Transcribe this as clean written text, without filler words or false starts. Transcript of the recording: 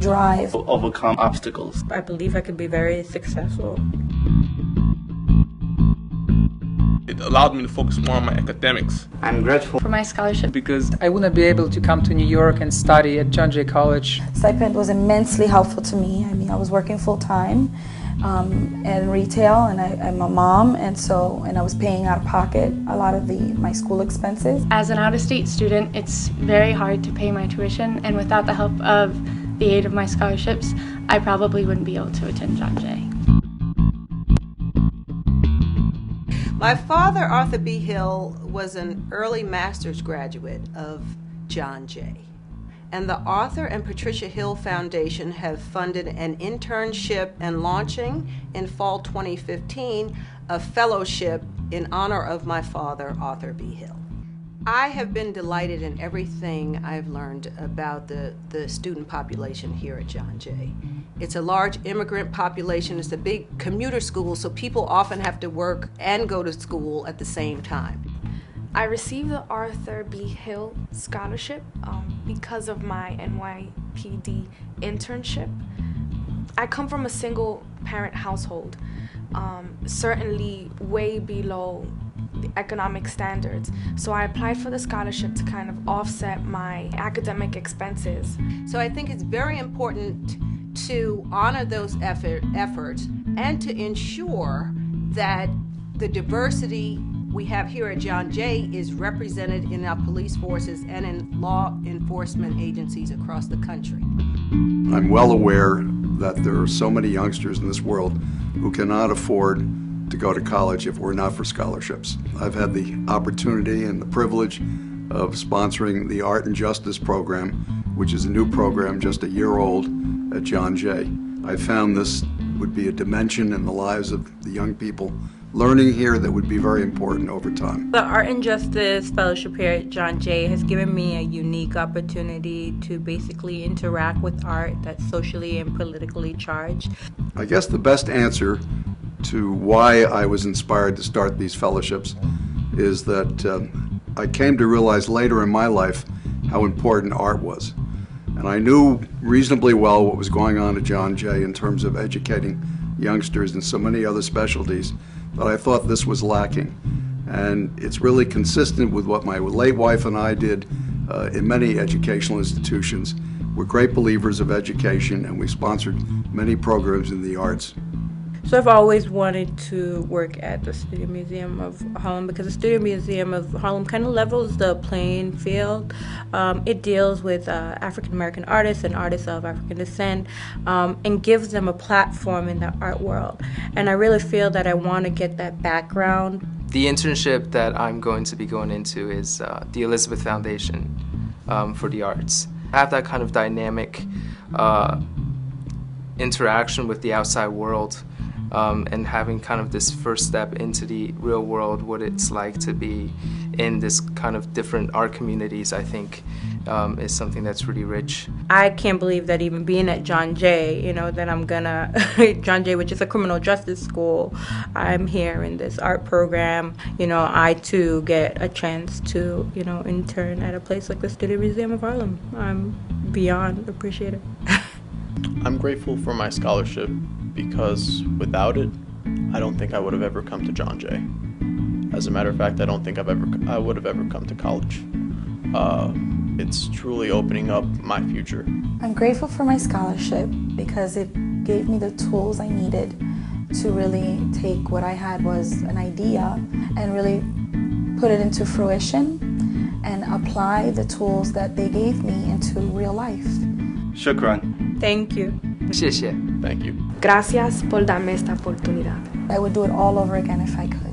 drive. Overcome obstacles. I believe I could be very successful. It allowed me to focus more on my academics. I'm grateful for my scholarship because I wouldn't be able to come to New York and study at John Jay College. Stipend was immensely helpful to me. I mean, I was working full-time in retail, and I'm a mom, and I was paying out of pocket a lot of my school expenses. As an out-of-state student, it's very hard to pay my tuition, and without the help of the aid of my scholarships, I probably wouldn't be able to attend John Jay. My father, Arthur B. Hill, was an early master's graduate of John Jay. And the Arthur and Patricia Hill Foundation have funded an internship and launching in fall 2015 a fellowship in honor of my father, Arthur B. Hill. I have been delighted in everything I've learned about the student population here at John Jay. It's a large immigrant population. It's a big commuter school, so people often have to work and go to school at the same time. I received the Arthur B. Hill Scholarship because of my NYPD internship. I come from a single-parent household, certainly way below the economic standards. So I applied for the scholarship to kind of offset my academic expenses. So I think it's very important to honor those efforts and to ensure that the diversity we have here at John Jay is represented in our police forces and in law enforcement agencies across the country. I'm well aware that there are so many youngsters in this world who cannot afford to go to college if it were not for scholarships. I've had the opportunity and the privilege of sponsoring the Art and Justice program, which is a new program just a year old at John Jay. I found this would be a dimension in the lives of the young people learning here that would be very important over time. The Art and Justice Fellowship here at John Jay has given me a unique opportunity to basically interact with art that's socially and politically charged. I guess the best answer to why I was inspired to start these fellowships is that I came to realize later in my life how important art was. And I knew reasonably well what was going on at John Jay in terms of educating youngsters in so many other specialties, but I thought this was lacking. And it's really consistent with what my late wife and I did in many educational institutions. We're great believers of education, and we sponsored many programs in the arts. So I've always wanted to work at the Studio Museum of Harlem because the Studio Museum of Harlem kind of levels the playing field. It deals with African American artists and artists of African descent and gives them a platform in the art world. And I really feel that I want to get that background. The internship that I'm going to be going into is the Elizabeth Foundation for the Arts. I have that kind of dynamic interaction with the outside world. And having kind of this first step into the real world, what it's like to be in this kind of different art communities, I think is something that's really rich. I can't believe that even being at John Jay, that I'm gonna, John Jay, which is a criminal justice school, I'm here in this art program. I too get a chance to, intern at a place like the Studio Museum of Harlem. I'm beyond appreciative. I'm grateful for my scholarship because without it, I don't think I would have ever come to John Jay. As a matter of fact, I don't think I would have ever come to college. It's truly opening up my future. I'm grateful for my scholarship because it gave me the tools I needed to really take what I had was an idea and really put it into fruition and apply the tools that they gave me into real life. Shukran. Thank you. 谢谢. Thank you. Gracias por darme esta oportunidad. I would do it all over again if I could.